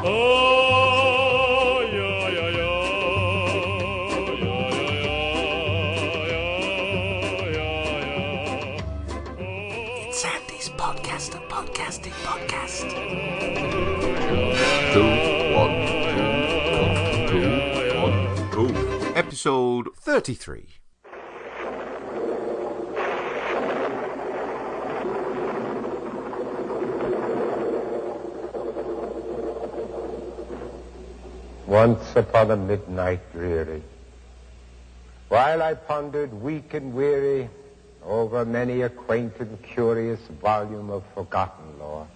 Oh, yeah, yeah, yeah. It's Sandy's podcasting podcast. 2, 1, 2, 1, 2. Episode 33. Once upon a midnight dreary, while I pondered weak and weary over many a quaint and curious volume of forgotten lore,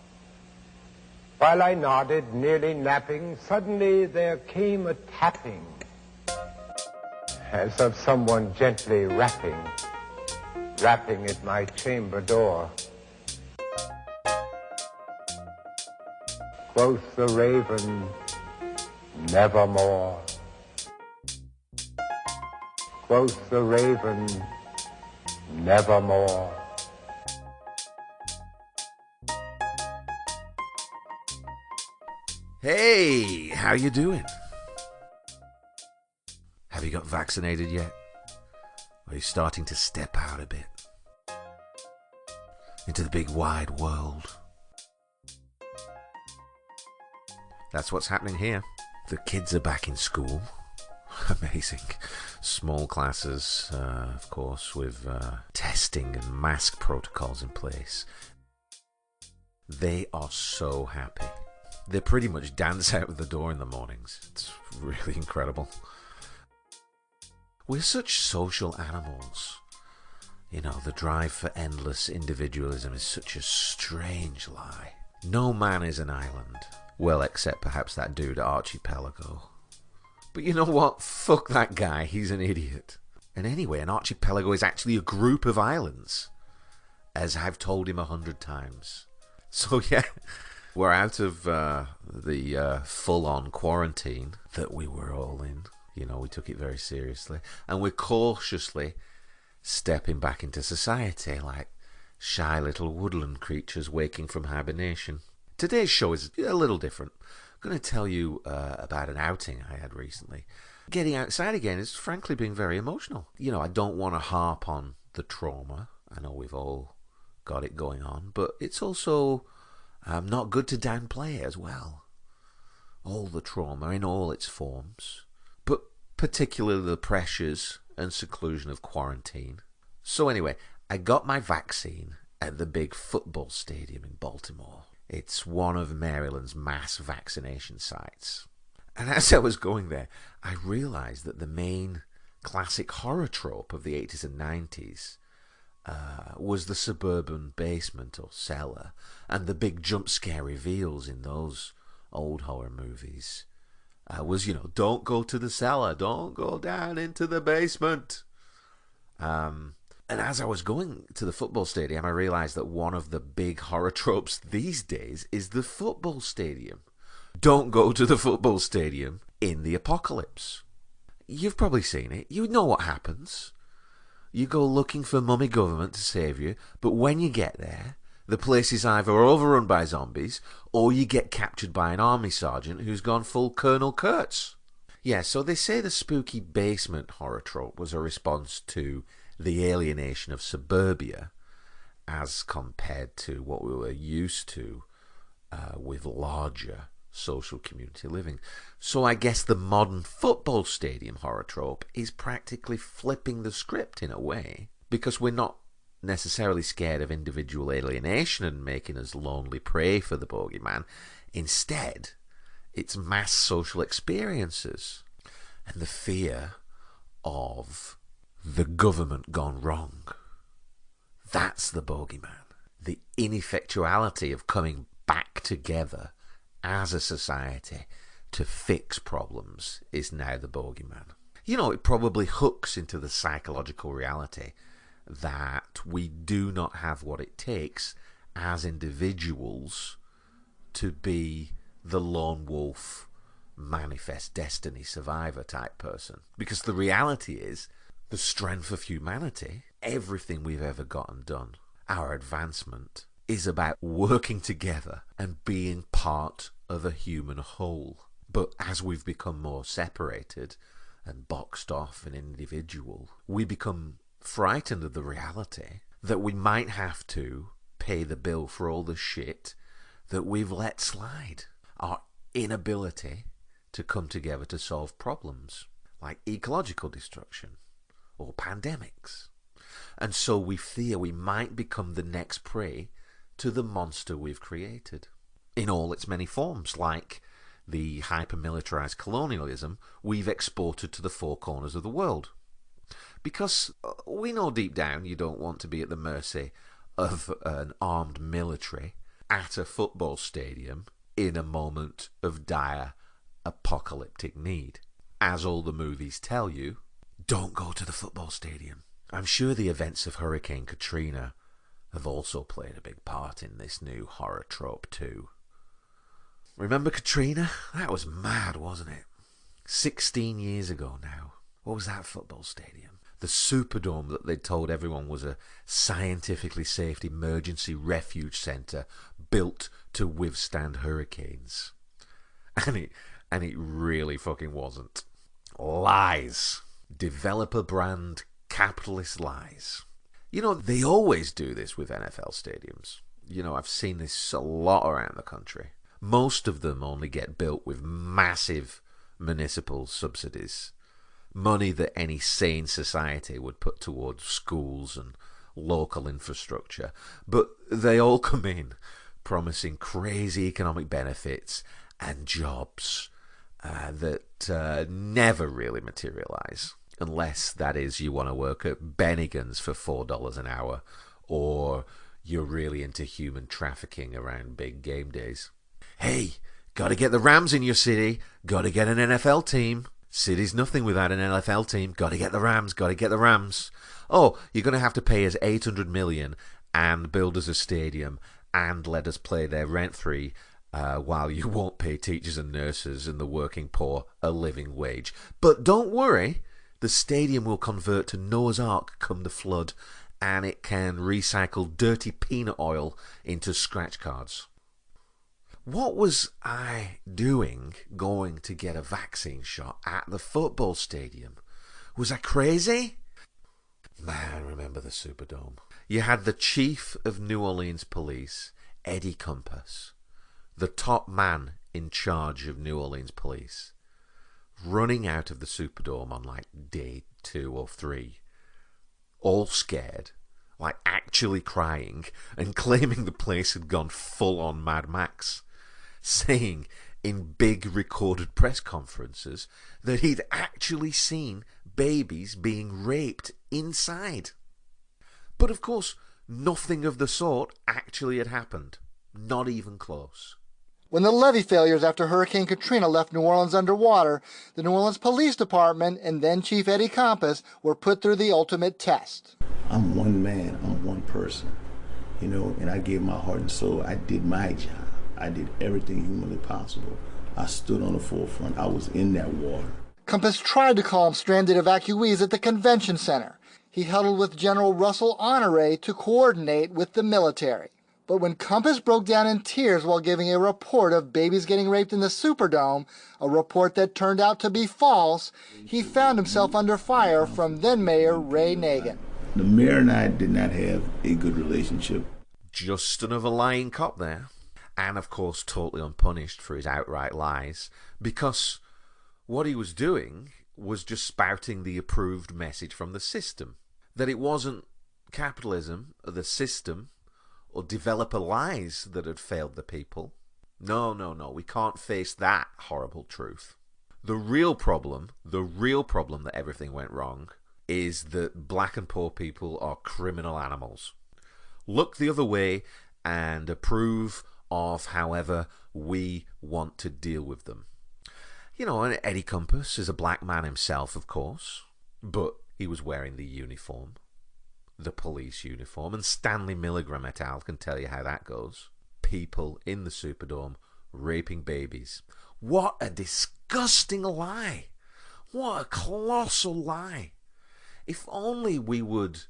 while I nodded, nearly napping, suddenly there came a tapping, as of someone gently rapping at my chamber door. Quoth the raven, nevermore. Quoth the raven, nevermore. Hey, how you doing? Have you got vaccinated yet? Or are you starting to step out a bit? Into the big wide world? That's what's happening here. The kids are back in school. Amazing. Small classes, of course, with testing and mask protocols in place. They are so happy. They pretty much dance out of the door in the mornings. It's really incredible. We're such social animals. You know, the drive for endless individualism is such a strange lie. No man is an island. Well, except perhaps that dude Archipelago. But you know what? Fuck that guy. He's an idiot. And anyway, an archipelago is actually a group of islands, as I've told him 100 times. So yeah, we're out of the full-on quarantine that we were all in. You know, we took it very seriously. And we're cautiously stepping back into society like shy little woodland creatures waking from hibernation. Today's show is a little different. I'm going to tell you about an outing I had recently. Getting outside again is frankly being very emotional. You know, I don't want to harp on the trauma. I know we've all got it going on, but it's also not good to downplay it as well. All the trauma in all its forms, but particularly the pressures and seclusion of quarantine. So anyway, I got my vaccine at the big football stadium in Baltimore. It's one of Maryland's mass vaccination sites. And as I was going there, I realised that the main classic horror trope of the 80s and 90s was the suburban basement or cellar, and the big jump scare reveals in those old horror movies was, you know, don't go to the cellar, don't go down into the basement. And as I was going to the football stadium, I realised that one of the big horror tropes these days is the football stadium. Don't go to the football stadium in the apocalypse. You've probably seen it. You know what happens. You go looking for mummy government to save you, but when you get there, the place is either overrun by zombies, or you get captured by an army sergeant who's gone full Colonel Kurtz. Yeah, so they say the spooky basement horror trope was a response to the alienation of suburbia as compared to what we were used to with larger social community living. So I guess the modern football stadium horror trope is practically flipping the script in a way, because we're not necessarily scared of individual alienation and making us lonely prey for the bogeyman. Instead, it's mass social experiences and the fear of the government gone wrong. That's the bogeyman. The ineffectuality of coming back together as a society to fix problems is now the bogeyman. You know, it probably hooks into the psychological reality that we do not have what it takes as individuals to be the lone wolf, manifest destiny survivor type person. Because the reality is, the strength of humanity, everything we've ever gotten done, our advancement, is about working together and being part of a human whole. But as we've become more separated and boxed off and individual, we become frightened of the reality that we might have to pay the bill for all the shit that we've let slide. Our inability to come together to solve problems like ecological destruction or pandemics. And so we fear we might become the next prey to the monster we've created in all its many forms, like the hyper-militarized colonialism we've exported to the four corners of the world. Because we know deep down you don't want to be at the mercy of an armed military at a football stadium in a moment of dire apocalyptic need. As all the movies tell you, don't go to the football stadium. I'm sure the events of Hurricane Katrina have also played a big part in this new horror trope too. Remember Katrina? That was mad, wasn't it? 16 years ago now. What was that football stadium? The Superdome that they told everyone was a scientifically safe emergency refuge centre built to withstand hurricanes. And it really fucking wasn't. Lies. Developer brand capitalist lies. You know, they always do this with NFL stadiums. You know, I've seen this a lot around the country. Most of them only get built with massive municipal subsidies. Money that any sane society would put towards schools and local infrastructure. But they all come in promising crazy economic benefits and jobs that never really materialise. Unless, that is, you want to work at Bennigan's for $4 an hour, or you're really into human trafficking around big game days. Hey, gotta get the Rams in your city, gotta get an NFL team. City's nothing without an NFL team, gotta get the Rams, gotta get the Rams. Oh, you're gonna have to pay us $800 million and build us a stadium and let us play there rent-free while you won't pay teachers and nurses and the working poor a living wage. But don't worry, the stadium will convert to Noah's Ark come the flood, and it can recycle dirty peanut oil into scratch cards. What was I doing going to get a vaccine shot at the football stadium? Was I crazy? Man, remember the Superdome. You had the chief of New Orleans police, Eddie Compass, the top man in charge of New Orleans police, running out of the Superdome on like day 2 or 3, all scared, like actually crying and claiming the place had gone full on Mad Max, saying in big recorded press conferences that he'd actually seen babies being raped inside. But of course, nothing of the sort actually had happened. Not even close. When the levee failures after Hurricane Katrina left New Orleans underwater, the New Orleans Police Department and then Chief Eddie Compass were put through the ultimate test. I'm one man, I'm one person, you know, and I gave my heart and soul. I did my job. I did everything humanly possible. I stood on the forefront. I was in that water. Compass tried to calm stranded evacuees at the convention center. He huddled with General Russell Honore to coordinate with the military. But when Compass broke down in tears while giving a report of babies getting raped in the Superdome, a report that turned out to be false, he found himself under fire from then-Mayor Ray Nagin. The mayor and I did not have a good relationship. Just another lying cop there. And of course totally unpunished for his outright lies, because what he was doing was just spouting the approved message from the system. That it wasn't capitalism, or the system, or developer lies that had failed the people. No, we can't face that horrible truth. The real problem that everything went wrong, is that black and poor people are criminal animals. Look the other way and approve of however we want to deal with them. You know, and Eddie Compass is a black man himself, of course, but he was wearing the uniform, the police uniform, and Stanley Milgram et al. Can tell you how that goes. People in the Superdome raping babies. What a disgusting lie! What a colossal lie! If only we would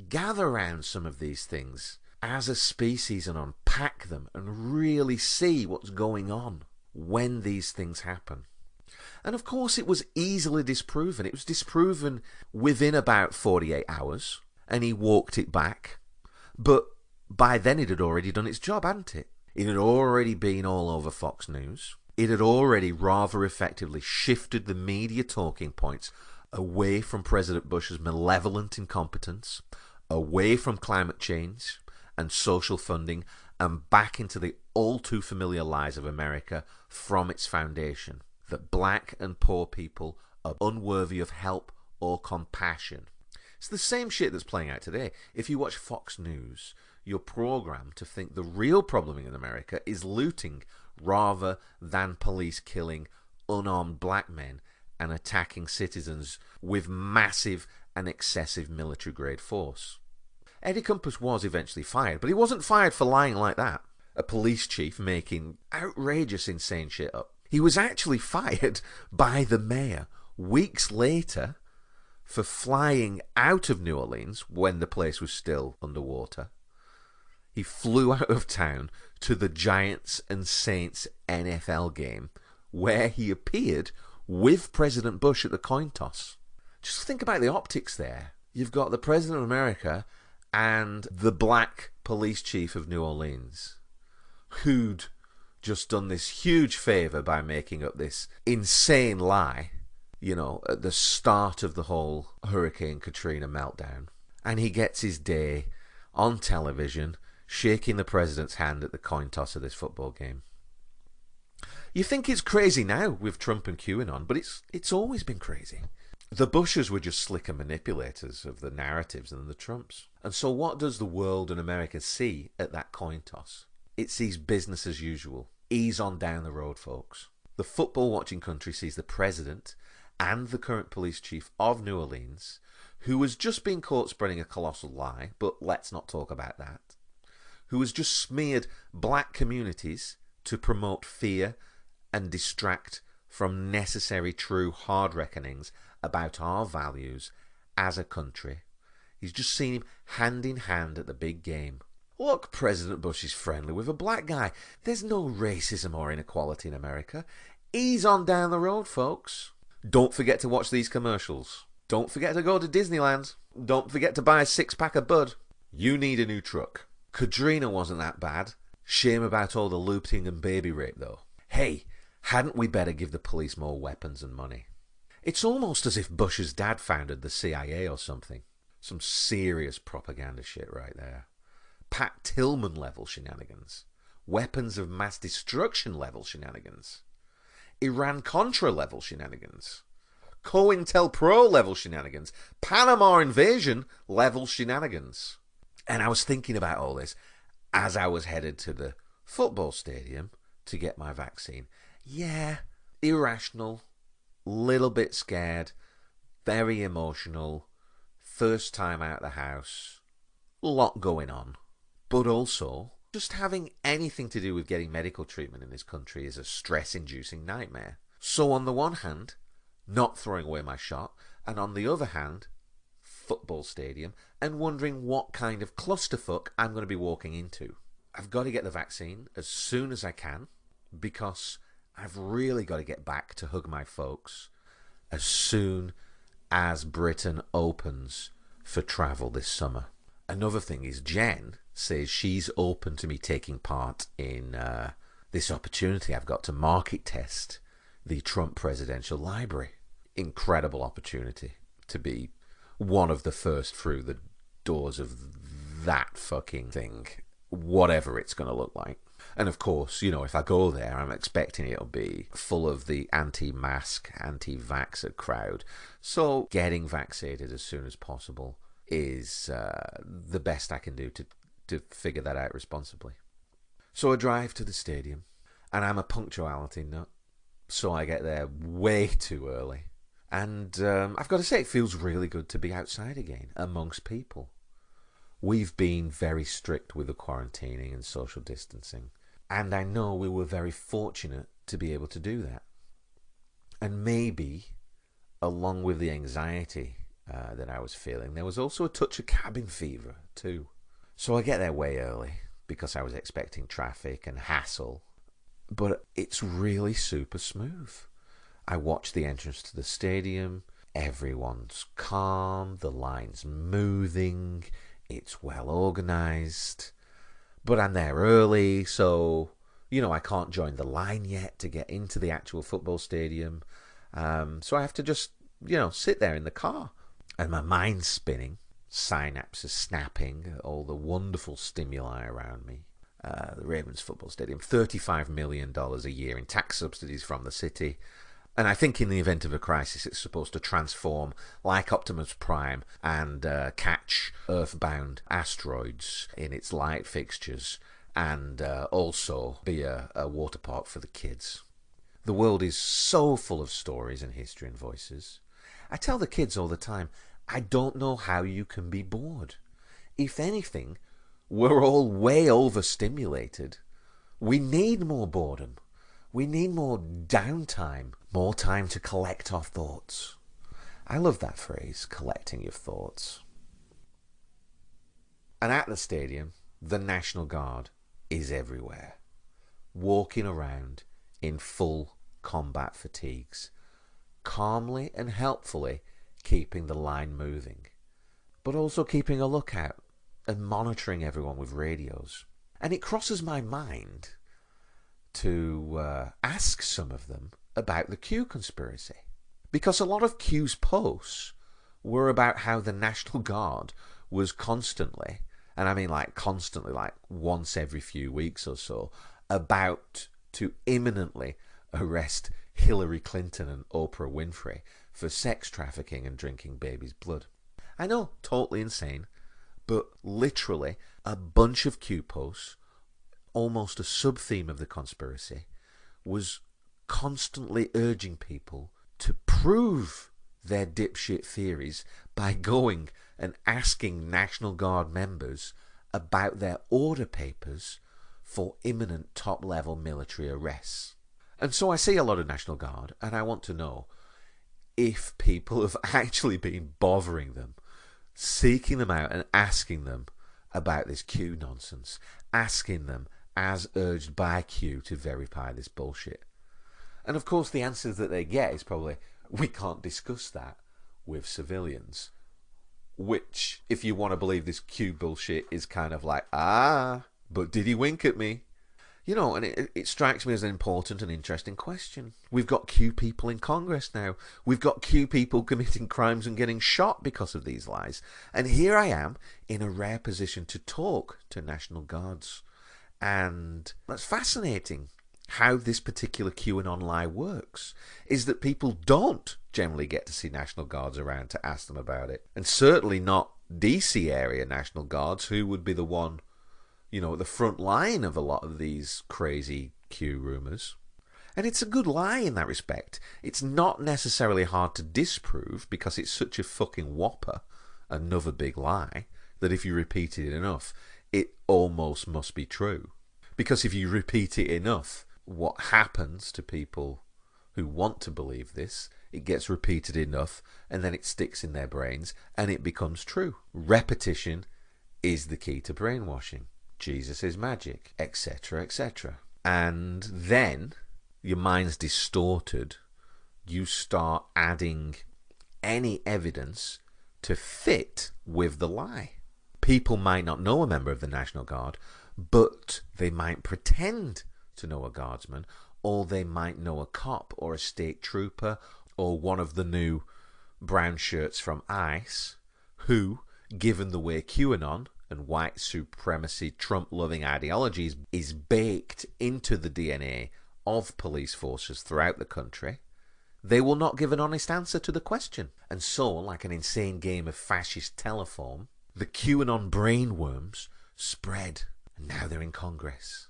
gather around some of these things as a species and unpack them and really see what's going on when these things happen. And of course it was easily disproven. It was disproven within about 48 hours, and he walked it back. But by then it had already done its job, hadn't it? It had already been all over Fox News. It had already rather effectively shifted the media talking points away from President Bush's malevolent incompetence, away from climate change and social funding, and back into the all too familiar lies of America from its foundation, that black and poor people are unworthy of help or compassion. It's the same shit that's playing out today. If you watch Fox News, you're programmed to think the real problem in America is looting rather than police killing unarmed black men and attacking citizens with massive and excessive military-grade force. Eddie Compass was eventually fired, but he wasn't fired for lying like that. A police chief making outrageous, insane shit up. He was actually fired by the mayor weeks later for flying out of New Orleans when the place was still underwater. He flew out of town to the Giants and Saints NFL game where he appeared with President Bush at the coin toss. Just think about the optics there. You've got the President of America and the black police chief of New Orleans, who'd just done this huge favour by making up this insane lie, you know, at the start of the whole Hurricane Katrina meltdown. And he gets his day on television, shaking the president's hand at the coin toss of this football game. You think it's crazy now with Trump and QAnon, but it's always been crazy. The Bushes were just slicker manipulators of the narratives than the Trumps. And so what does the world and America see at that coin toss? It sees business as usual. Ease on down the road, folks. The football-watching country sees the president and the current police chief of New Orleans, who has just been caught spreading a colossal lie, but let's not talk about that, who has just smeared black communities to promote fear and distract from necessary, true, hard reckonings about our values as a country. He's just seen him hand in hand at the big game. Look, President Bush is friendly with a black guy. There's no racism or inequality in America. Ease on down the road, folks. Don't forget to watch these commercials. Don't forget to go to Disneyland. Don't forget to buy a 6-pack of Bud. You need a new truck. Katrina wasn't that bad. Shame about all the looting and baby rape, though. Hey, hadn't we better give the police more weapons and money? It's almost as if Bush's dad founded the CIA or something. Some serious propaganda shit right there. Pat Tillman level shenanigans. Weapons of mass destruction level shenanigans. Iran-Contra level shenanigans. COINTELPRO level shenanigans. Panama invasion level shenanigans. And I was thinking about all this as I was headed to the football stadium to get my vaccine. Yeah, irrational, little bit scared, very emotional, first time out of the house, lot going on. But also, just having anything to do with getting medical treatment in this country is a stress-inducing nightmare. So on the one hand, not throwing away my shot, and on the other hand, football stadium, and wondering what kind of clusterfuck I'm going to be walking into. I've got to get the vaccine as soon as I can, because I've really got to get back to hug my folks as soon as Britain opens for travel this summer. Another thing is Jen says she's open to me taking part in this opportunity I've got to market test the Trump Presidential Library. Incredible opportunity to be one of the first through the doors of that fucking thing, whatever it's going to look like. And of course, you know, if I go there, I'm expecting it'll be full of the anti-mask, anti-vaxxer crowd. So getting vaccinated as soon as possible is the best I can do to figure that out responsibly. So I drive to the stadium, and I'm a punctuality nut, so I get there way too early. And I've got to say, it feels really good to be outside again, amongst people. We've been very strict with the quarantining and social distancing, and I know we were very fortunate to be able to do that. And maybe, along with the anxiety that I was feeling, there was also a touch of cabin fever too. So I get there way early because I was expecting traffic and hassle. But it's really super smooth. I watch the entrance to the stadium. Everyone's calm. The line's moving. It's well organised. But I'm there early, so, I can't join the line yet to get into the actual football stadium. So I have to just, sit there in the car. And my mind's spinning. Synapses snapping. All the wonderful stimuli around me. The Ravens football stadium, $35 million a year in tax subsidies from the city. And I think in the event of a crisis, it's supposed to transform like Optimus Prime and catch earthbound asteroids in its light fixtures, and also be a water park for the kids. The world is so full of stories and history and voices. I tell the kids all the time, I don't know how you can be bored. If anything, we're all way overstimulated. We need more boredom. We need more downtime, more time to collect our thoughts. I love that phrase, collecting your thoughts. And at the stadium, the National Guard is everywhere, walking around in full combat fatigues, calmly and helpfully keeping the line moving, but also keeping a lookout and monitoring everyone with radios. And it crosses my mind to ask some of them about the Q conspiracy. Because a lot of Q's posts were about how the National Guard was constantly, and I mean like constantly, like once every few weeks or so, about to imminently arrest Hillary Clinton and Oprah Winfrey for sex trafficking and drinking babies' blood. I know, totally insane. But literally, a bunch of Q posts, almost a sub-theme of the conspiracy, was constantly urging people to prove their dipshit theories by going and asking National Guard members about their order papers for imminent top-level military arrests. And so I see a lot of National Guard, and I want to know if people have actually been bothering them, seeking them out and asking them about this Q nonsense, asking them, as urged by Q, to verify this bullshit. And of course the answer that they get is probably, we can't discuss that with civilians. Which, if you want to believe this Q bullshit, is kind of like, but did he wink at me? And it strikes me as an important and interesting question. We've got Q people in Congress now. We've got Q people committing crimes and getting shot because of these lies. And here I am in a rare position to talk to National Guards. And that's fascinating. How this particular QAnon lie works is that people don't generally get to see National Guards around to ask them about it. And certainly not DC area National Guards, who would be the one at the front line of a lot of these crazy Q rumours. And it's a good lie in that respect. It's not necessarily hard to disprove because it's such a fucking whopper, another big lie, that if you repeat it enough, it almost must be true. Because if you repeat it enough, what happens to people who want to believe this, it gets repeated enough and then it sticks in their brains and it becomes true. Repetition is the key to brainwashing. Jesus is magic, etc., etc. And then your mind's distorted. You start adding any evidence to fit with the lie. People might not know a member of the National Guard, but they might pretend to know a guardsman, or they might know a cop or a state trooper or one of the new brown shirts from ICE who, given the way QAnon and white supremacy, Trump-loving ideologies is baked into the DNA of police forces throughout the country, they will not give an honest answer to the question. And so, like an insane game of fascist telephone, the QAnon brainworms spread, and now they're in Congress.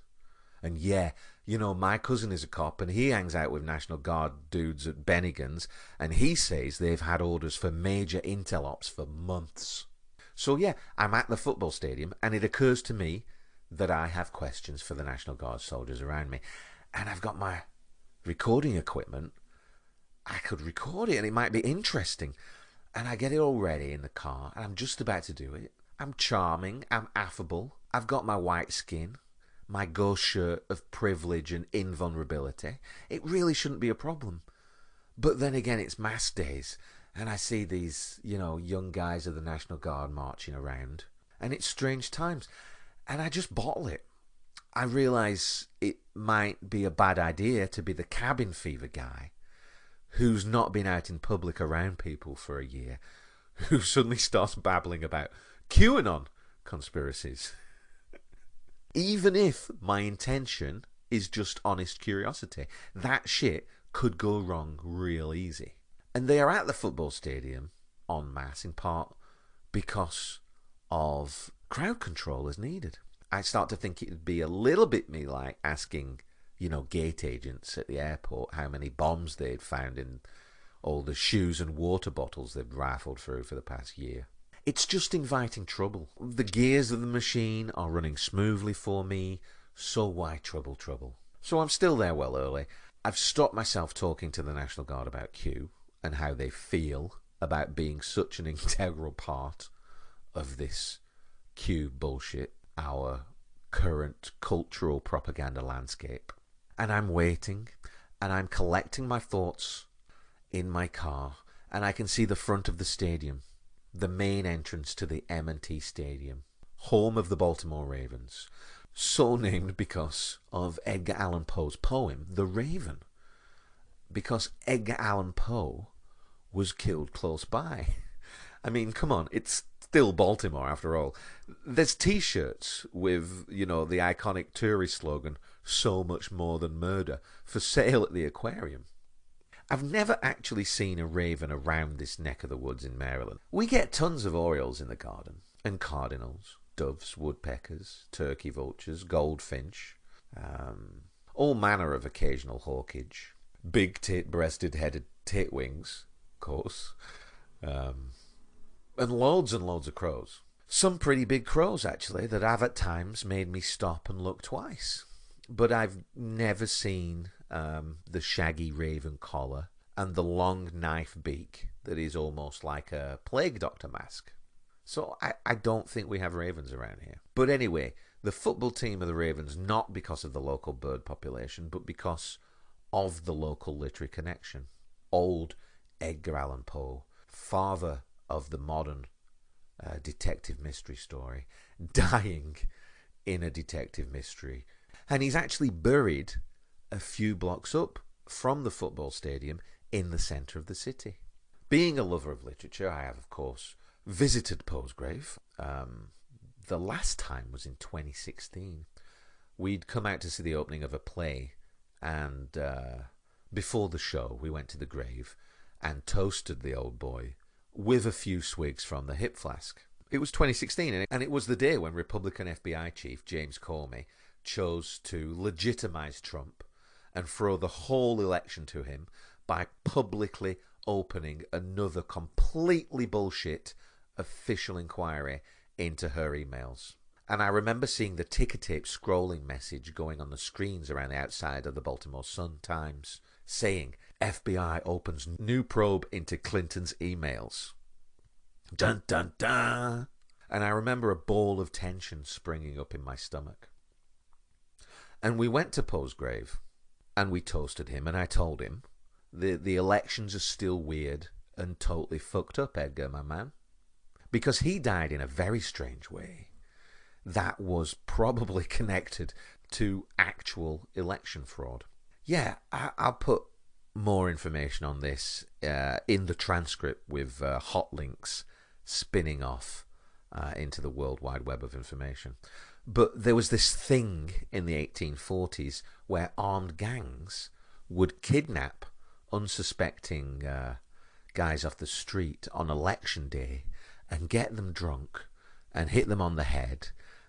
And yeah, my cousin is a cop, and he hangs out with National Guard dudes at Bennigan's, and he says they've had orders for major intel ops for months. So yeah, I'm at the football stadium, and it occurs to me that I have questions for the National Guard soldiers around me. And I've got my recording equipment. I could record it, and it might be interesting. And I get it all ready in the car, and I'm just about to do it. I'm charming, I'm affable, I've got my white skin, my ghost shirt of privilege and invulnerability. It really shouldn't be a problem. But then again, it's mask days, and I see these, young guys of the National Guard marching around, and it's strange times, and I just bottle it. I realise it might be a bad idea to be the cabin fever guy who's not been out in public around people for a year, who suddenly starts babbling about QAnon conspiracies. Even if my intention is just honest curiosity, that shit could go wrong real easy. And they are at the football stadium en masse, in part because of crowd control as needed. I start to think it would be a little bit me like asking, gate agents at the airport how many bombs they'd found in all the shoes and water bottles they've rifled through for the past year. It's just inviting trouble. The gears of the machine are running smoothly for me, so why trouble? So I'm still there well early. I've stopped myself talking to the National Guard about Q and how they feel about being such an integral part of this Q bullshit, our current cultural propaganda landscape. And I'm waiting, and I'm collecting my thoughts in my car, and I can see the front of the stadium, the main entrance to the M&T Stadium, home of the Baltimore Ravens, so named because of Edgar Allan Poe's poem, The Raven, because Edgar Allan Poe was killed close by. I mean, come on, it's still Baltimore after all. There's t-shirts with, the iconic tourist slogan, "So much more than murder," for sale at the aquarium. I've never actually seen a raven around this neck of the woods in Maryland. We get tons of orioles in the garden, and cardinals, doves, woodpeckers, turkey vultures, goldfinch, all manner of occasional hawkage, big tit-breasted headed titwings, of course, and loads of crows. Some pretty big crows, actually, that have at times made me stop and look twice. But I've never seen the shaggy raven collar and the long knife beak that is almost like a plague doctor mask. So I don't think we have ravens around here. But anyway, the football team are the Ravens not because of the local bird population, but because of the local literary connection. Old Edgar Allan Poe, father of the modern detective mystery story, dying in a detective mystery. And he's actually buried a few blocks up from the football stadium in the centre of the city. Being a lover of literature, I have, of course, visited Poe's grave. The last time was in 2016. We'd come out to see the opening of a play, and before the show, we went to the grave and toasted the old boy with a few swigs from the hip flask. It was 2016, and it was the day when Republican FBI chief James Comey chose to legitimize Trump and throw the whole election to him by publicly opening another completely bullshit official inquiry into her emails. And I remember seeing the ticker tape scrolling message going on the screens around the outside of the Baltimore Sun-Times saying, FBI opens new probe into Clinton's emails. Dun dun dun! And I remember a ball of tension springing up in my stomach. And we went to Poe's grave, and we toasted him, and I told him, the elections are still weird and totally fucked up, Edgar, my man. Because he died in a very strange way that was probably connected to actual election fraud. Yeah, I'll put more information on this in the transcript with hot links spinning off into the World Wide Web of information. But there was this thing in the 1840s where armed gangs would kidnap unsuspecting guys off the street on election day and get them drunk and hit them on the head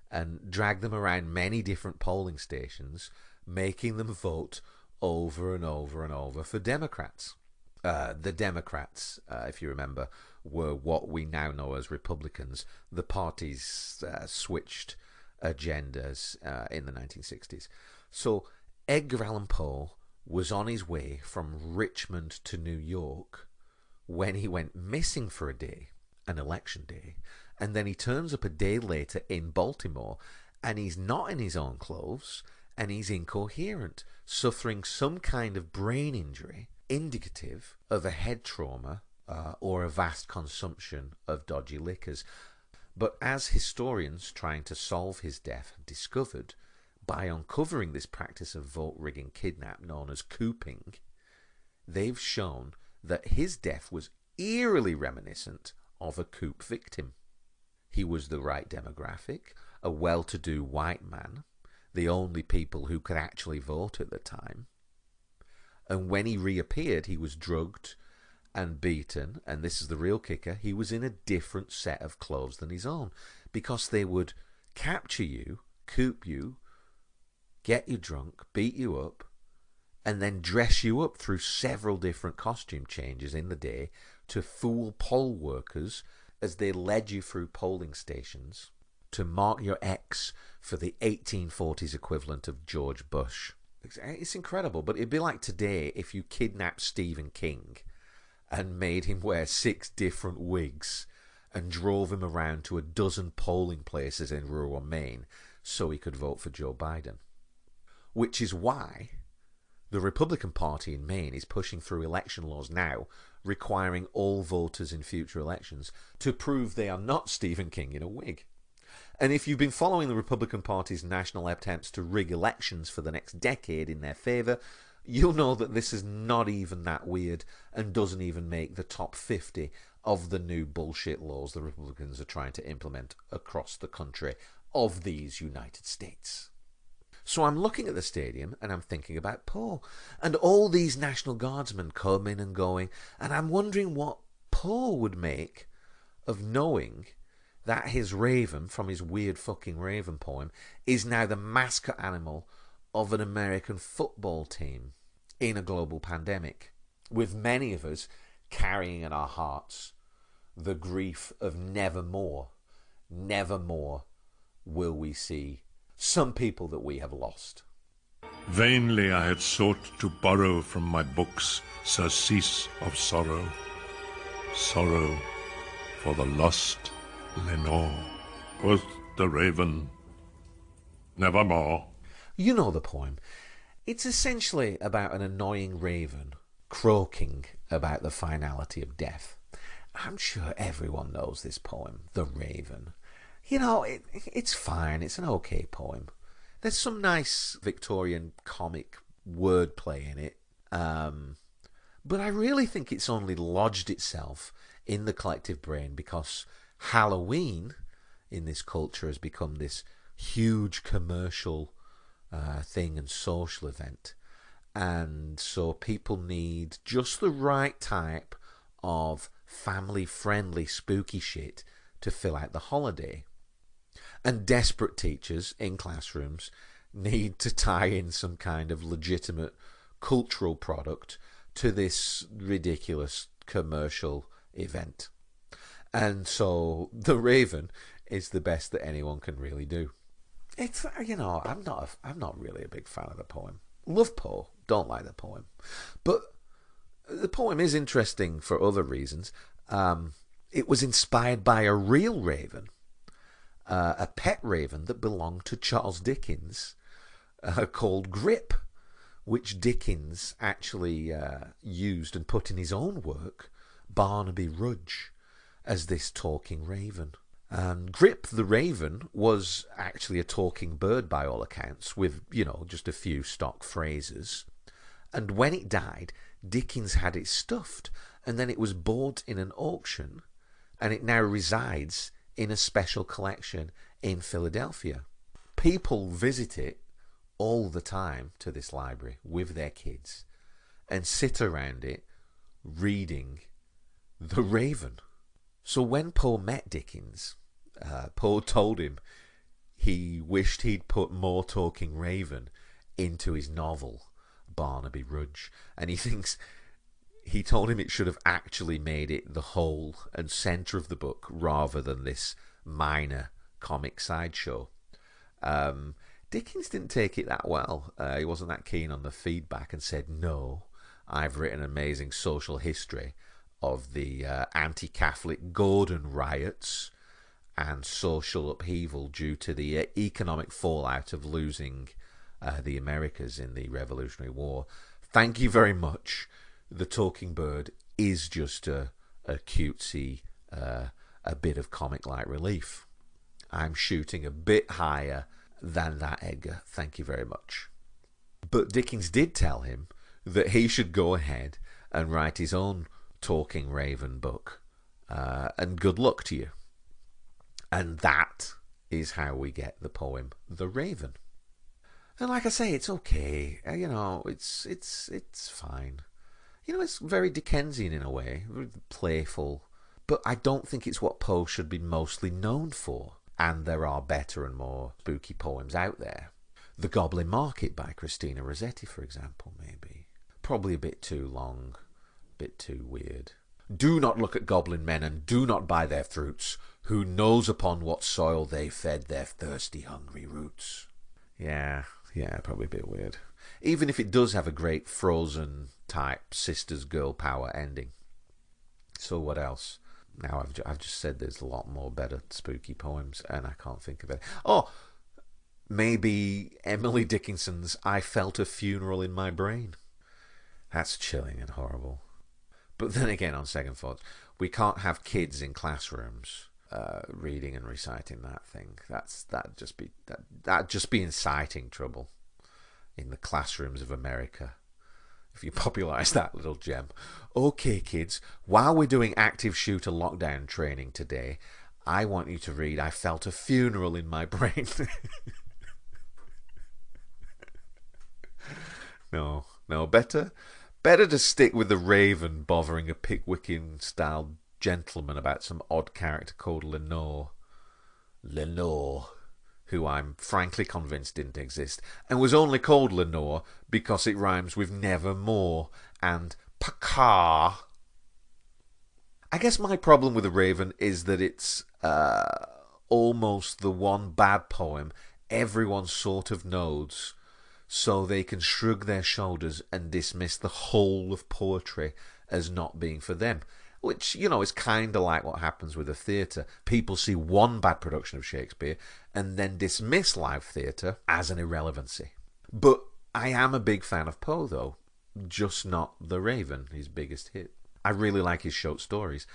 and drag them around many different polling stations, making them vote over and over and over for Democrats. The Democrats, if you remember, were what we now know as Republicans. The parties switched agendas in the 1960s. So Edgar Allan Poe was on his way from Richmond to New York when he went missing for a day, an election day, And then he turns up a day later in Baltimore, and he's not in his own clothes, and he's incoherent, suffering some kind of brain injury indicative of a head trauma or a vast consumption of dodgy liquors. But as historians trying to solve his death have discovered, by uncovering this practice of vote-rigging kidnap known as cooping, they've shown that his death was eerily reminiscent of a coup victim. He was the right demographic, a well-to-do white man, the only people who could actually vote at the time. And when he reappeared, he was drugged and beaten, and this is the real kicker, he was in a different set of clothes than his own, because they would capture you, coop you, get you drunk, beat you up, and then dress you up through several different costume changes in the day to fool poll workers as they led you through polling stations to mark your X for the 1840s equivalent of George Bush. It's incredible, but it'd be like today if you kidnapped Stephen King and made him wear 6 different wigs and drove him around to a dozen polling places in rural Maine so he could vote for Joe Biden. Which is why the Republican Party in Maine is pushing through election laws now requiring all voters in future elections to prove they are not Stephen King in a wig. And if you've been following the Republican Party's national attempts to rig elections for the next decade in their favour, you'll know that this is not even that weird and doesn't even make the top 50 of the new bullshit laws the Republicans are trying to implement across the country of these United States. So I'm looking at the stadium and I'm thinking about Poe and all these National Guardsmen coming and going, and I'm wondering what Poe would make of knowing that his raven from his weird fucking raven poem is now the mascot animal of an American football team in a global pandemic, with many of us carrying in our hearts the grief of nevermore will we see some people that we have lost. Vainly I had sought to borrow from my books surcease of sorrow, sorrow for the lost Lenore. Quoth the raven, nevermore. You know the poem. It's essentially about an annoying raven croaking about the finality of death. I'm sure everyone knows this poem, The Raven. You know, it's fine. It's an okay poem. There's some nice Victorian comic wordplay in it. But I really think it's only lodged itself in the collective brain because Halloween in this culture has become this huge commercial thing and social event. And so people need just the right type of family-friendly spooky shit to fill out the holiday. And desperate teachers in classrooms need to tie in some kind of legitimate cultural product to this ridiculous commercial event. And so The Raven is the best that anyone can really do. It's, you know, I'm not really a big fan of the poem. Love Poe, don't like the poem. But the poem is interesting for other reasons. It was inspired by a real raven. A pet raven that belonged to Charles Dickens called Grip, which Dickens actually used and put in his own work, Barnaby Rudge, as this talking raven. And Grip the raven was actually a talking bird by all accounts, with, you know, just a few stock phrases. And when it died, Dickens had it stuffed, and then it was bought in an auction, and it now resides in a special collection in Philadelphia. People visit it all the time to this library with their kids and sit around it reading The Raven. So when Poe met Dickens, Poe told him he wished he'd put more talking raven into his novel Barnaby Rudge, and he told him it should have actually made it the whole and centre of the book rather than this minor comic sideshow. Dickens didn't take it that well. He wasn't that keen on the feedback and said, no, I've written an amazing social history of the anti-Catholic Gordon riots and social upheaval due to the economic fallout of losing the Americas in the Revolutionary War. Thank you very much. The talking bird is just a cutesy, a bit of comic-like relief. I'm shooting a bit higher than that, Edgar. Thank you very much. But Dickens did tell him that he should go ahead and write his own talking raven book, and good luck to you. And that is how we get the poem The Raven. And like I say, it's okay. It's fine. It's very Dickensian in a way, very playful. But I don't think it's what Poe should be mostly known for. And there are better and more spooky poems out there. The Goblin Market by Christina Rossetti, for example, maybe. Probably a bit too long, a bit too weird. Do not look at goblin men, and do not buy their fruits. Who knows upon what soil they fed their thirsty, hungry roots? Yeah, probably a bit weird. Even if it does have a great Frozen-type sisters girl power ending. So what else? Now I've just said there's a lot more better spooky poems, and I can't think of it. Oh, maybe Emily Dickinson's I Felt a Funeral in My Brain. That's chilling and horrible. But then again, on second thoughts, we can't have kids in classrooms reading and reciting that thing. That'd just be inciting trouble in the classrooms of America if you popularise that little gem. Okay, kids, while we're doing active shooter lockdown training today, I want you to read I Felt a Funeral in My Brain. No, better to stick with the Raven bothering a Pickwickian-style gentleman about some odd character called Lenore, who I'm frankly convinced didn't exist, and was only called Lenore because it rhymes with nevermore and Picard. I guess my problem with the Raven is that it's almost the one bad poem everyone sort of knows, so they can shrug their shoulders and dismiss the whole of poetry as not being for them. Which, is kind of like what happens with the theatre. People see one bad production of Shakespeare and then dismiss live theatre as an irrelevancy. But I am a big fan of Poe, though. Just not The Raven, his biggest hit. I really like his short stories.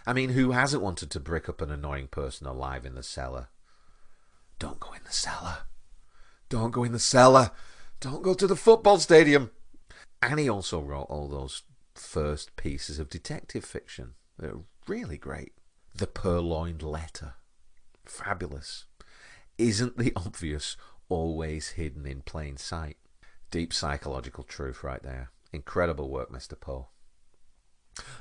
I mean, who hasn't wanted to brick up an annoying person alive in the cellar? Don't go in the cellar. Don't go in the cellar. Don't go to the football stadium. And he also wrote all those first pieces of detective fiction. They're really great. The Purloined Letter. Fabulous. Isn't the obvious always hidden in plain sight? Deep psychological truth right there. Incredible work, Mr. Poe.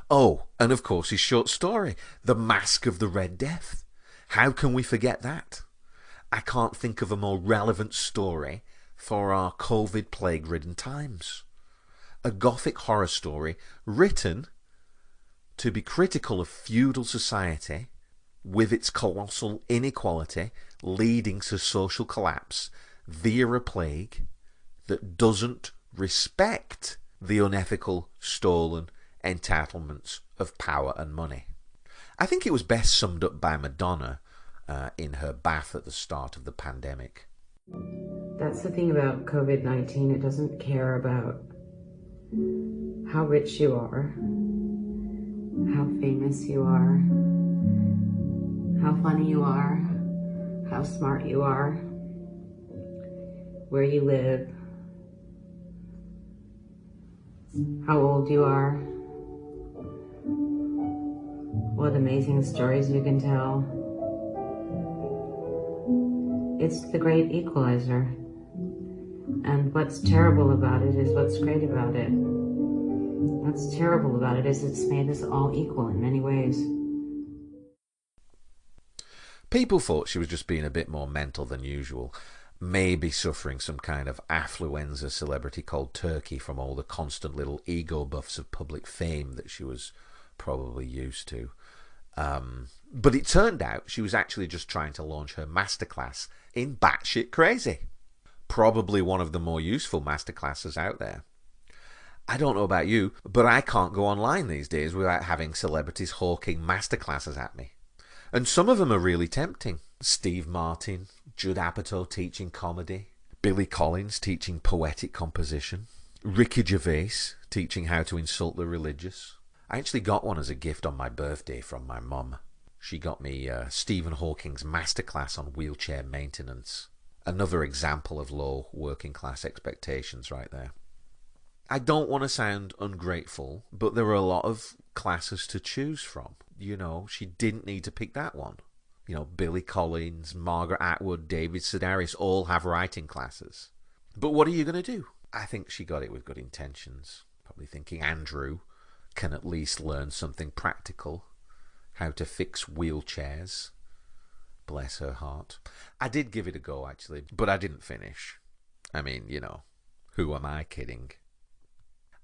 Oh, and of course his short story, The Mask of the Red Death. How can we forget that? I can't think of a more relevant story for our COVID plague-ridden times. A gothic horror story written to be critical of feudal society with its colossal inequality leading to social collapse via a plague that doesn't respect the unethical, stolen entitlements of power and money. I think it was best summed up by Madonna in her bath at the start of the pandemic. That's the thing about COVID-19. It doesn't care about how rich you are, how famous you are, how funny you are, how smart you are, where you live, how old you are, what amazing stories you can tell. It's the great equalizer. And what's terrible about it is what's great about it. What's terrible about it is it's made us all equal in many ways. People thought she was just being a bit more mental than usual, maybe suffering some kind of affluenza celebrity cold turkey from all the constant little ego buffs of public fame that she was probably used to. But it turned out she was actually just trying to launch her masterclass in batshit crazy. Probably one of the more useful masterclasses out there. I don't know about you, but I can't go online these days without having celebrities hawking masterclasses at me. And some of them are really tempting. Steve Martin, Judd Apatow teaching comedy, Billy Collins teaching poetic composition, Ricky Gervais teaching how to insult the religious. I actually got one as a gift on my birthday from my mum. She got me Stephen Hawking's Masterclass on wheelchair maintenance. Another example of low working class expectations right there. I don't want to sound ungrateful, but there were a lot of classes to choose from. You know, she didn't need to pick that one. You know, Billy Collins, Margaret Atwood, David Sedaris all have writing classes. But what are you going to do? I think she got it with good intentions. Probably thinking Andrew can at least learn something practical. How to fix wheelchairs. Bless her heart. I did give it a go, actually, but I didn't finish. I mean, you know, who am I kidding?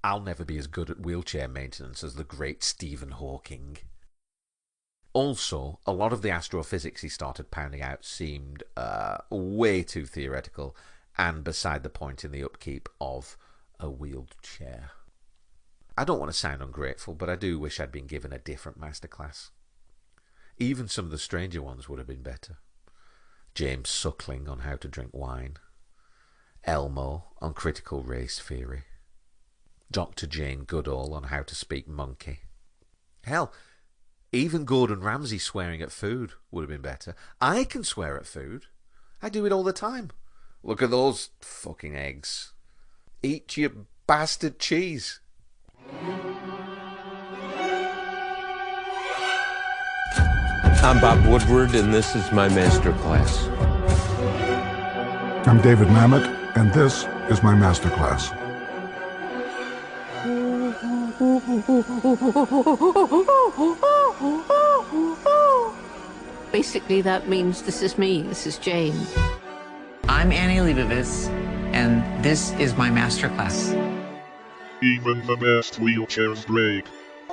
I'll never be as good at wheelchair maintenance as the great Stephen Hawking. Also, a lot of the astrophysics he started pounding out seemed way too theoretical and beside the point in the upkeep of a wheelchair. I don't want to sound ungrateful, but I do wish I'd been given a different masterclass. Even some of the stranger ones would have been better. James Suckling on how to drink wine. Elmo on critical race theory. Dr. Jane Goodall on how to speak monkey. Hell, even Gordon Ramsay swearing at food would have been better. I can swear at food. I do it all the time. Look at those fucking eggs. Eat your bastard cheese. I'm Bob Woodward, and this is my Masterclass. I'm David Mamet, and this is my Masterclass. Basically, that means this is me, this is Jane. I'm Annie Leibovitz, and this is my Masterclass. Even the best wheelchairs break.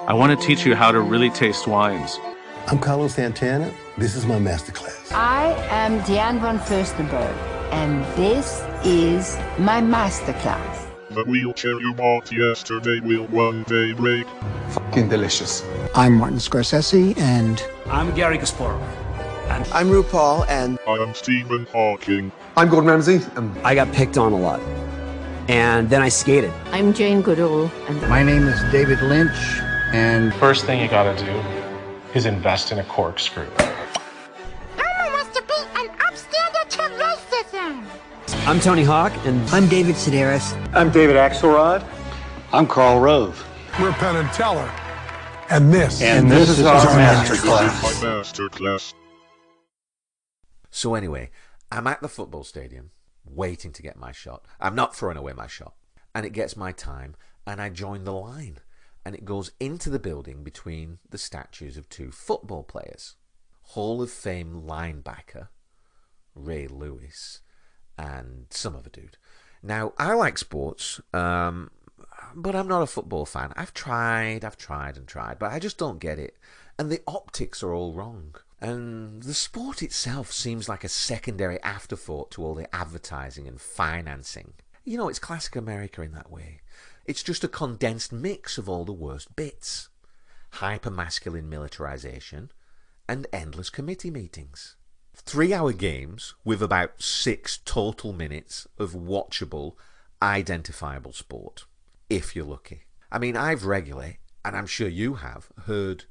I want to teach you how to really taste wines. I'm Carlos Santana. This is my Masterclass. I am Diane von Furstenberg, and this is my Masterclass. The wheelchair you bought yesterday will one day break. Fucking delicious. I'm Martin Scorsese, and I'm Gary Kasparov. And I'm RuPaul, and I am Stephen Hawking. I'm Gordon Ramsay, and I got picked on a lot. And then I skated. I'm Jane Goodall, and my name is David Lynch, and first thing you gotta do is invest in a corkscrew. Elmo wants to be an upstander to racism. I'm Tony Hawk, and I'm David Sedaris. I'm David Axelrod. I'm Carl Rove. We're Penn and Teller, and this is our Masterclass. My Masterclass. So anyway, I'm at the football stadium, waiting to get my shot. I'm not throwing away my shot. And it gets my time, and I join the line. And it goes into the building between the statues of two football players. Hall of Fame linebacker, Ray Lewis, and some other dude. Now, I like sports, but I'm not a football fan. I've tried, but I just don't get it. And the optics are all wrong. And the sport itself seems like a secondary afterthought to all the advertising and financing. You know, it's classic America in that way. It's just a condensed mix of all the worst bits. Hyper-masculine militarization and endless committee meetings. 3-hour games with about 6 total minutes of watchable, identifiable sport. If you're lucky. I mean, I've regularly, and I'm sure you have, heard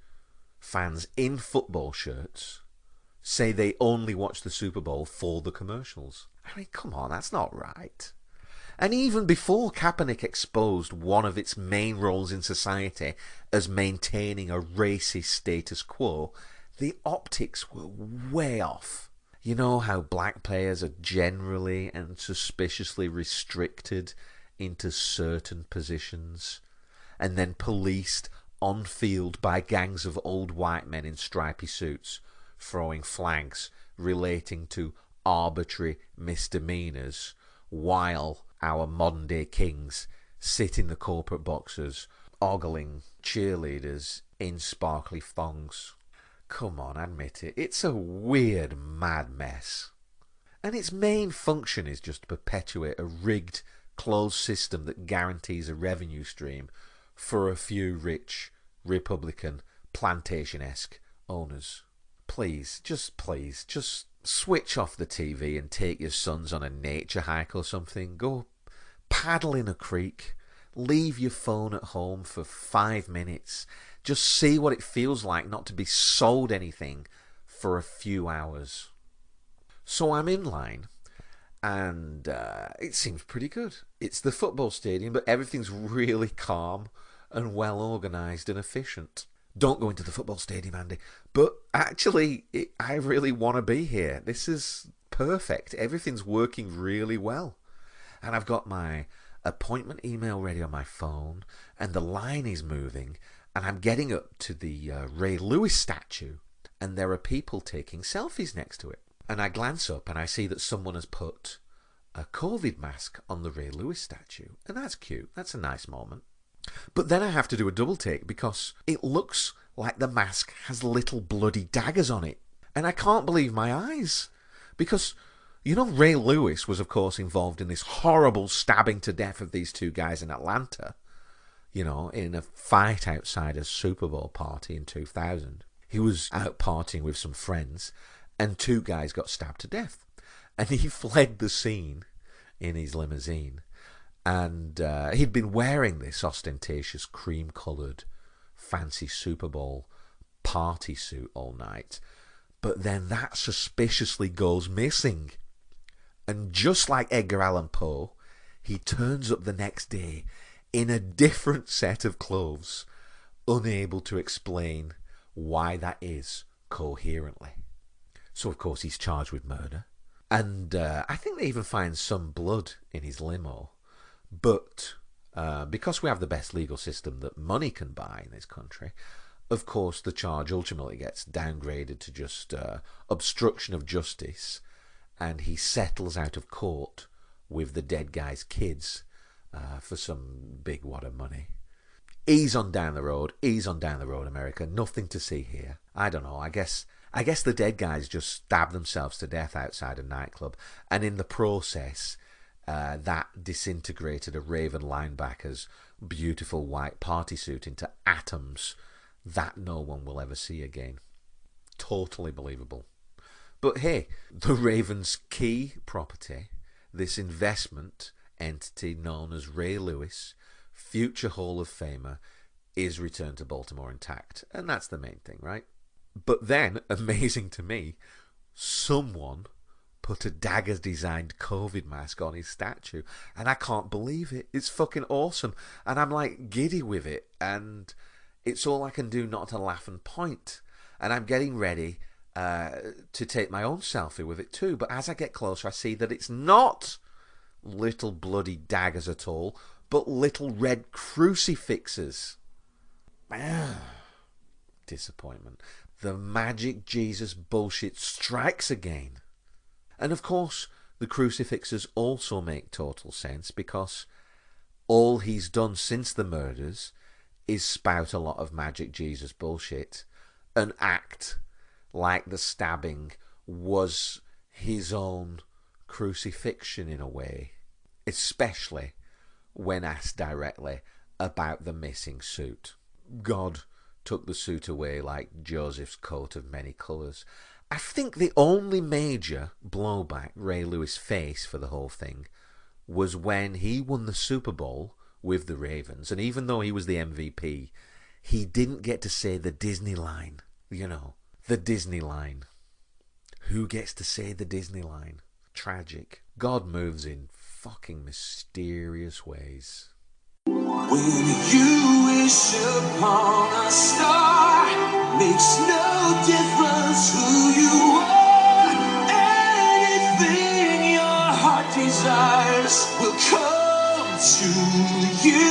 fans in football shirts say they only watch the Super Bowl for the commercials. I mean, come on, that's not right. And even before Kaepernick exposed one of its main roles in society as maintaining a racist status quo, the optics were way off. You know how black players are generally and suspiciously restricted into certain positions and then policed on field by gangs of old white men in stripy suits throwing flags relating to arbitrary misdemeanors while our modern day kings sit in the corporate boxes ogling cheerleaders in sparkly thongs. Come on, admit it. It's a weird, mad mess. And its main function is just to perpetuate a rigged, closed system that guarantees a revenue stream for a few rich, Republican, plantation-esque owners. please, just switch off the TV and take your sons on a nature hike or something. Go paddle in a creek. Leave your phone at home for 5 minutes. Just see what it feels like not to be sold anything for a few hours. So I'm in line, and it seems pretty good. It's the football stadium, but everything's really calm and well organised and efficient. Don't go into the football stadium, Andy. But actually, I really want to be here. This is perfect. Everything's working really well. And I've got my appointment email ready on my phone, and the line is moving, and I'm getting up to the Ray Lewis statue, and there are people taking selfies next to it. And I glance up, and I see that someone has put a COVID mask on the Ray Lewis statue, and that's cute. That's a nice moment. But then I have to do a double take because it looks like the mask has little bloody daggers on it. And I can't believe my eyes. Because, you know, Ray Lewis was, of course, involved in this horrible stabbing to death of these two guys in Atlanta, you know, in a fight outside a Super Bowl party in 2000. He was out partying with some friends, and two guys got stabbed to death. And he fled the scene in his limousine. And he'd been wearing this ostentatious cream-coloured fancy Super Bowl party suit all night. But then that suspiciously goes missing. And just like Edgar Allan Poe, he turns up the next day in a different set of clothes, unable to explain why that is coherently. So, of course, he's charged with murder. And I think they even find some blood in his limo. But because we have the best legal system that money can buy in this country, of course the charge ultimately gets downgraded to just obstruction of justice, and he settles out of court with the dead guy's kids for some big wad of money. Ease on down the road, America. Nothing to see here. I don't know, I guess the dead guys just stabbed themselves to death outside a nightclub, and in the process that disintegrated a Raven linebacker's beautiful white party suit into atoms that no one will ever see again. Totally believable. But hey, the Ravens' key property, this investment entity known as Ray Lewis, future Hall of Famer, is returned to Baltimore intact. And that's the main thing, right? But then, amazing to me, someone put a Daggers-designed COVID mask on his statue, and I can't believe it. It's fucking awesome, and I'm like giddy with it, and it's all I can do not to laugh and point. And I'm getting ready to take my own selfie with it too, but as I get closer I see that it's not little bloody daggers at all, but little red crucifixes. Disappointment. The magic Jesus bullshit strikes again. And of course, the crucifixes also make total sense because all he's done since the murders is spout a lot of magic Jesus bullshit and act like the stabbing was his own crucifixion in a way, especially when asked directly about the missing suit. God took the suit away like Joseph's coat of many colours. I think the only major blowback Ray Lewis faced for the whole thing was when he won the Super Bowl with the Ravens, and even though he was the MVP, he didn't get to say the Disney line. You know, the Disney line. Who gets to say the Disney line? Tragic. God moves in fucking mysterious ways. When you wish upon a star, makes no difference who you are. Anything your heart desires will come to you.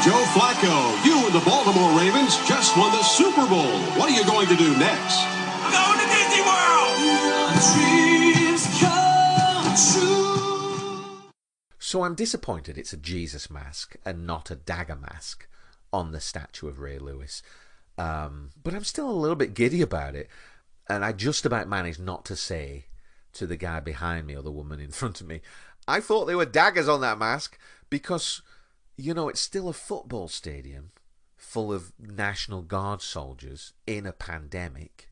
Joe Flacco, you and the Baltimore Ravens just won the Super Bowl. What are you going to do next? I'm going to Disney World. Your dreams come true. So I'm disappointed it's a Jesus mask and not a dagger mask on the statue of Ray Lewis. But I'm still a little bit giddy about it. And I just about managed not to say to the guy behind me or the woman in front of me, I thought there were daggers on that mask because, you know, it's still a football stadium full of National Guard soldiers in a pandemic,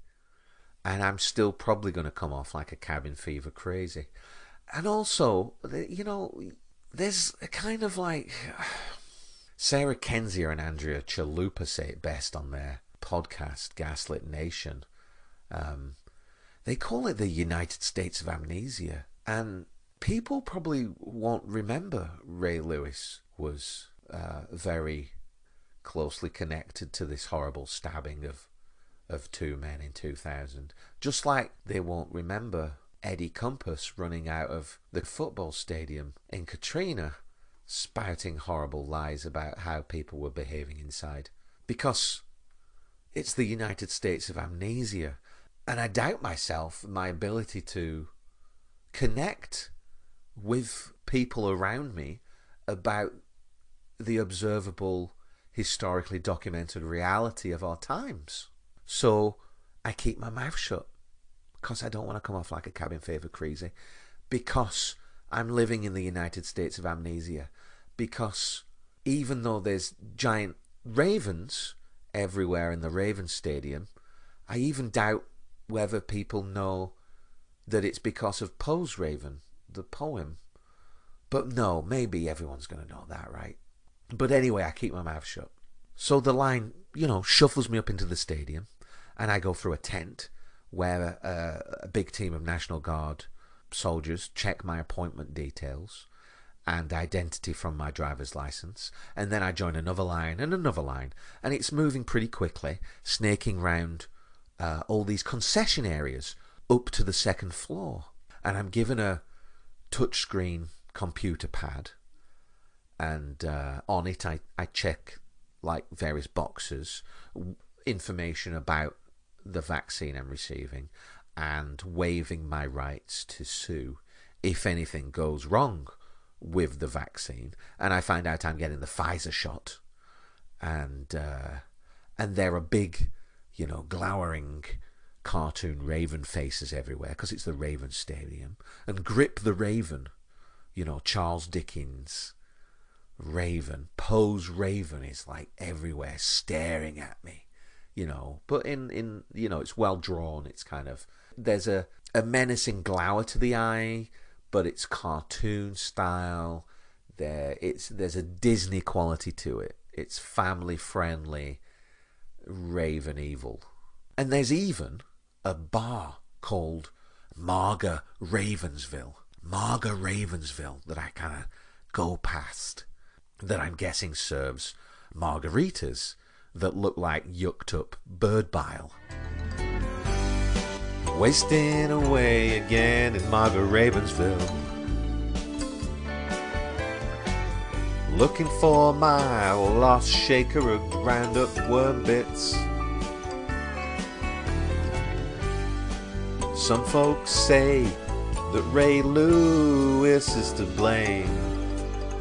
and I'm still probably going to come off like a cabin fever crazy. And also, you know, there's a kind of like... Sarah Kendzior and Andrea Chalupa say it best on their podcast, Gaslit Nation. They call it the United States of Amnesia. And people probably won't remember Ray Lewis was very closely connected to this horrible stabbing of two men in 2000. Just like they won't remember Eddie Compass running out of the football stadium in Katrina, spouting horrible lies about how people were behaving inside. Because it's the United States of Amnesia. And I doubt myself, my ability to connect with people around me about the observable, historically documented reality of our times. So I keep my mouth shut because I don't want to come off like a cabin fever crazy, because I'm living in the United States of Amnesia, because even though there's giant ravens everywhere in the Raven Stadium, I even doubt whether people know that it's because of Poe's Raven, the poem. But no, maybe everyone's going to know that, right? But anyway, I keep my mouth shut. So the line, you know, shuffles me up into the stadium, and I go through a tent where a big team of National Guard soldiers check my appointment details and identity from my driver's license, and then I join another line, and it's moving pretty quickly, snaking round all these concession areas up to the second floor. And I'm given a touchscreen computer pad, and on it I check like various boxes, information about the vaccine I'm receiving, and waiving my rights to sue if anything goes wrong with the vaccine. And I find out I'm getting the Pfizer shot, and there are big, you know, glowering cartoon raven faces everywhere because it's the Raven Stadium, and Grip the Raven, you know, Charles Dickens' Raven, Poe's Raven is like everywhere staring at me, you know, but in you know, it's well drawn, it's kind of, there's a menacing glower to the eye, but it's cartoon style. There's a Disney quality to it. It's family friendly, Raven evil. And there's even a bar called Marga Ravensville that I kind of go past, that I'm guessing serves margaritas that look like yucked up bird bile. Wasting away again in Marga Ravensville, looking for my lost shaker of ground up worm bits. Some folks say that Ray Lewis is to blame,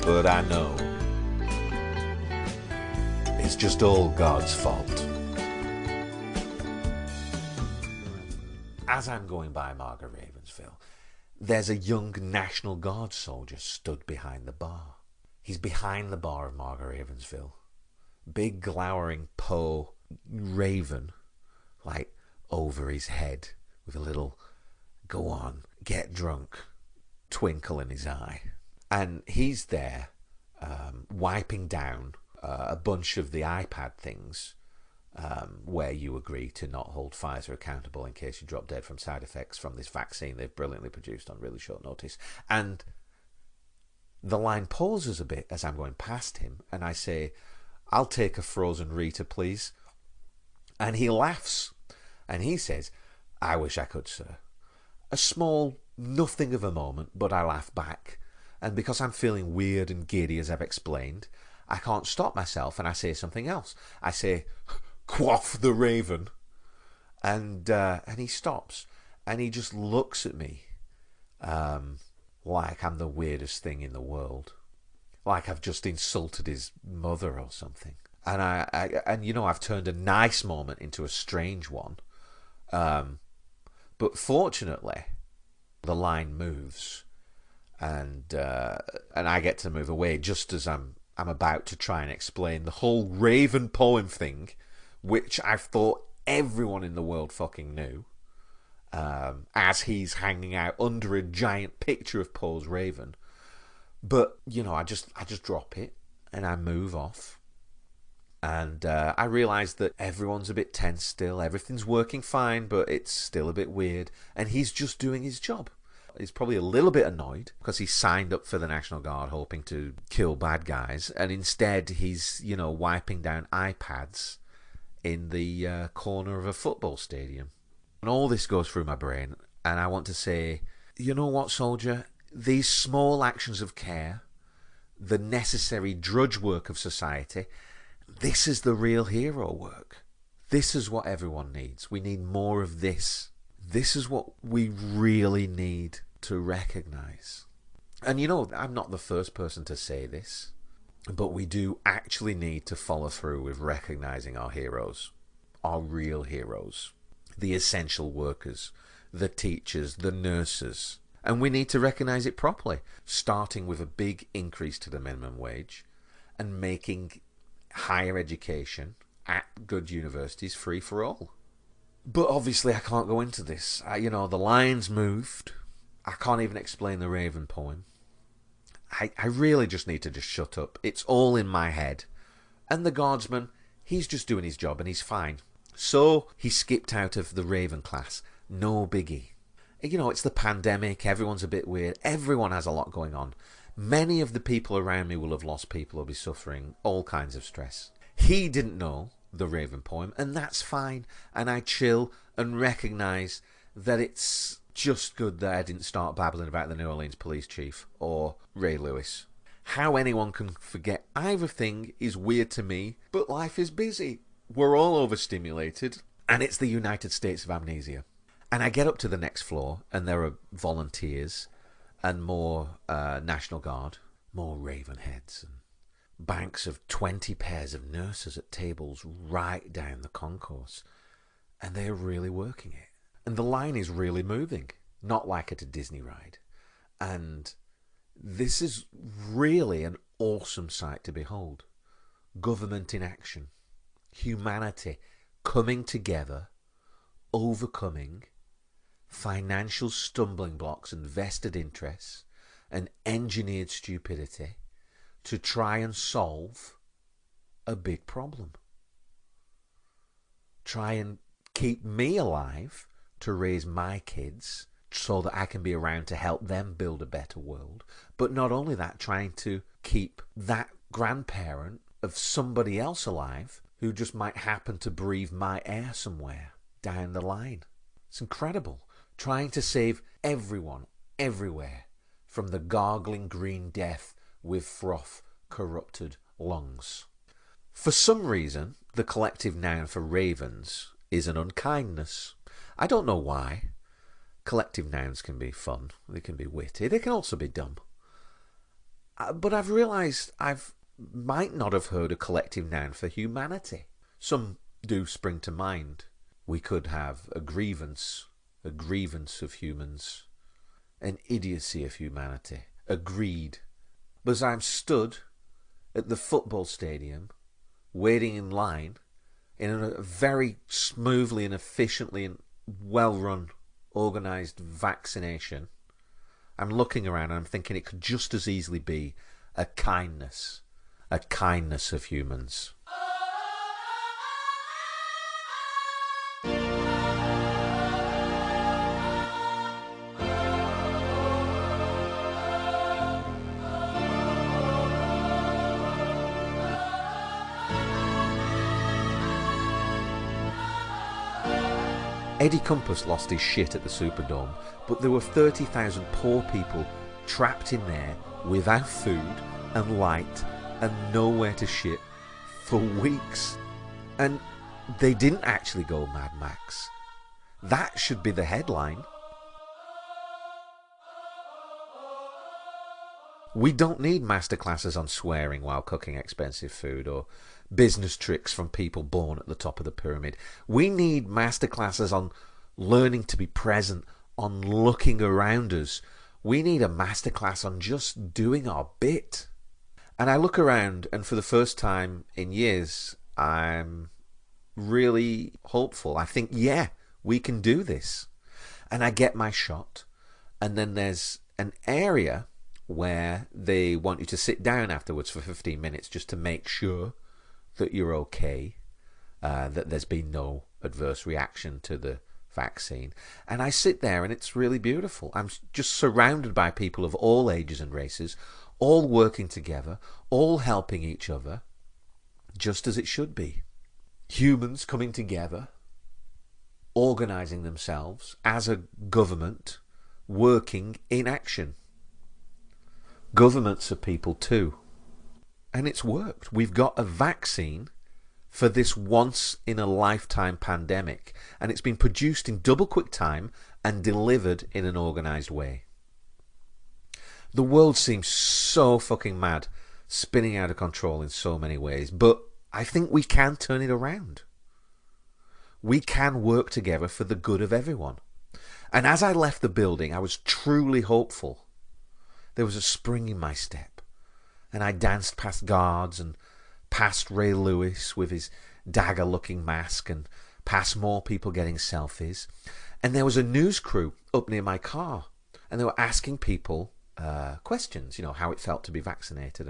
but I know it's just all God's fault. As I'm going by Marga Ravensville, there's a young National Guard soldier stood behind the bar. He's behind the bar of Marga Ravensville. Big glowering Poe Raven, like over his head, with a little go on, get drunk twinkle in his eye. And he's there wiping down a bunch of the iPad things where you agree to not hold Pfizer accountable in case you drop dead from side effects from this vaccine they've brilliantly produced on really short notice. And the line pauses a bit as I'm going past him, and I say, "I'll take a frozen Rita, please." And he laughs, and he says, "I wish I could, sir." A small nothing of a moment, but I laugh back. And because I'm feeling weird and giddy, as I've explained, I can't stop myself, and I say something else. I say, "Quaff the Raven." And he stops, and he just looks at me like I'm the weirdest thing in the world, like I've just insulted his mother or something. And and you know, I've turned a nice moment into a strange one. But fortunately, the line moves, and I get to move away just as I'm I'm about to try and explain the whole Raven poem thing, which I thought everyone in the world fucking knew, as he's hanging out under a giant picture of Poe's Raven. But, you know, I just drop it and I move off. And I realise that everyone's a bit tense still. Everything's working fine, but it's still a bit weird. And he's just doing his job. He's probably a little bit annoyed because he signed up for the National Guard hoping to kill bad guys. And instead he's, you know, wiping down iPads in the corner of a football stadium. And all this goes through my brain. And I want to say, you know what, soldier? These small actions of care, the necessary drudge work of society, this is the real hero work. This is what everyone needs. We need more of this. This is what we really need to recognise. And you know, I'm not the first person to say this, but we do actually need to follow through with recognising our heroes, our real heroes, the essential workers, the teachers, the nurses. And we need to recognise it properly, starting with a big increase to the minimum wage and making higher education at good universities free for all. But obviously I can't go into this. You know, the lines moved. I can't even explain the Raven poem. I really just need to just shut up. It's all in my head. And the guardsman, he's just doing his job and he's fine. So he skipped out of the Raven class. No biggie. You know, it's the pandemic. Everyone's a bit weird. Everyone has a lot going on. Many of the people around me will have lost people or be suffering all kinds of stress. He didn't know the Raven poem, and that's fine. And I chill and recognise that it's just good that I didn't start babbling about the New Orleans police chief or Ray Lewis. How anyone can forget either thing is weird to me, but life is busy. We're all overstimulated, and it's the United States of Amnesia. And I get up to the next floor, and there are volunteers and more National Guard, more Raven heads, and banks of 20 pairs of nurses at tables right down the concourse. And they're really working it. And the line is really moving, not like at a Disney ride. And this is really an awesome sight to behold. Government in action. Humanity coming together, overcoming financial stumbling blocks and vested interests and engineered stupidity to try and solve a big problem. Try and keep me alive to raise my kids so that I can be around to help them build a better world. But not only that, trying to keep that grandparent of somebody else alive who just might happen to breathe my air somewhere down the line. It's incredible. Trying to save everyone, everywhere, from the gargling green death with froth corrupted lungs. For some reason, the collective noun for ravens is an unkindness. I don't know why. Collective nouns can be fun, they can be witty, they can also be dumb. But I've realised I might not have heard a collective noun for humanity. Some do spring to mind. We could have a grievance of humans, an idiocy of humanity, a greed. But as I'm stood at the football stadium, waiting in line, in a very smoothly and efficiently and well-run, organised vaccination, I'm looking around and I'm thinking it could just as easily be a kindness of humans. Eddie Compass lost his shit at the Superdome, but there were 30,000 poor people trapped in there without food and light and nowhere to shit for weeks. And they didn't actually go Mad Max. That should be the headline. We don't need masterclasses on swearing while cooking expensive food or business tricks from people born at the top of the pyramid. We need masterclasses on learning to be present, on looking around us. We need a masterclass on just doing our bit. And I look around, and for the first time in years, I'm really hopeful. I think, yeah, we can do this. And I get my shot. And then there's an area where they want you to sit down afterwards for 15 minutes just to make sure that you're okay, that there's been no adverse reaction to the vaccine. And I sit there, and it's really beautiful. I'm just surrounded by people of all ages and races, all working together, all helping each other, just as it should be. Humans coming together, organising themselves as a government, working in action. Governments are people too. And it's worked. We've got a vaccine for this once-in-a-lifetime pandemic, and it's been produced in double quick time and delivered in an organised way. The world seems so fucking mad, spinning out of control in so many ways, but I think we can turn it around. We can work together for the good of everyone. And as I left the building, I was truly hopeful. There was a spring in my step, and I danced past guards and past Ray Lewis with his dagger-looking mask, and past more people getting selfies. And there was a news crew up near my car, and they were asking people questions, you know, how it felt to be vaccinated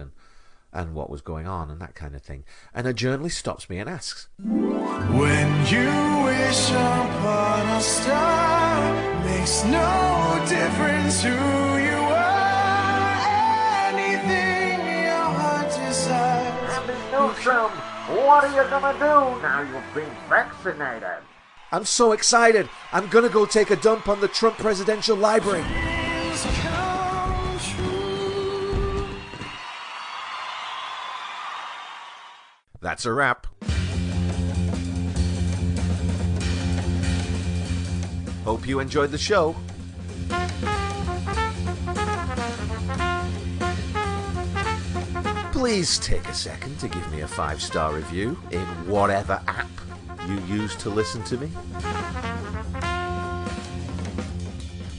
and what was going on and that kind of thing. And a journalist stops me and asks, When you wish upon a star, makes no difference who you are, anything your heart desires. what are you gonna do now you've been vaccinated? I'm so excited. I'm gonna go take a dump on the Trump Presidential Library. That's a wrap. Hope you enjoyed the show. Please take a second to give me a 5-star review in whatever app you use to listen to me.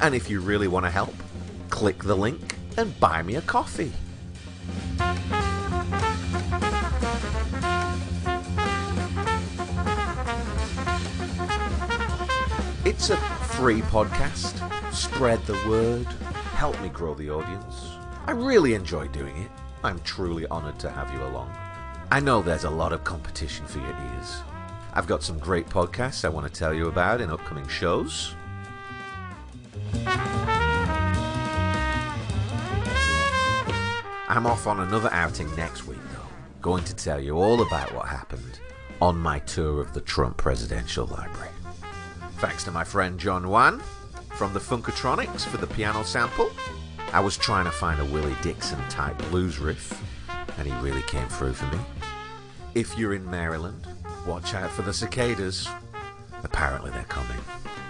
And if you really want to help, click the link and buy me a coffee. It's a free podcast. Spread the word. Help me grow the audience. I really enjoy doing it. I'm truly honoured to have you along. I know there's a lot of competition for your ears. I've got some great podcasts I want to tell you about in upcoming shows. I'm off on another outing next week, though. Going to tell you all about what happened on my tour of the Trump Presidential Library. Thanks to my friend John Wan from the Funkatronics for the piano sample. I was trying to find a Willie Dixon type blues riff, and he really came through for me. If you're in Maryland, watch out for the cicadas. Apparently they're coming.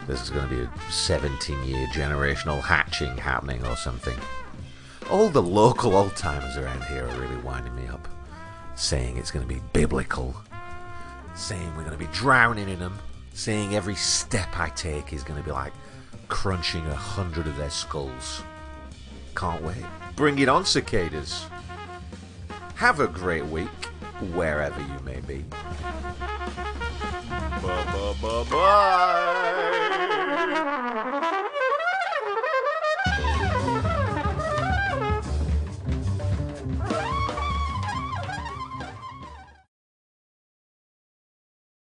There's going to be a 17-year generational hatching happening or something. All the local old-timers around here are really winding me up, saying it's going to be biblical, saying we're going to be drowning in them, saying every step I take is going to be like crunching 100 of their skulls. Can't wait. Bring it on, cicadas. Have a great week, wherever you may be. Bye.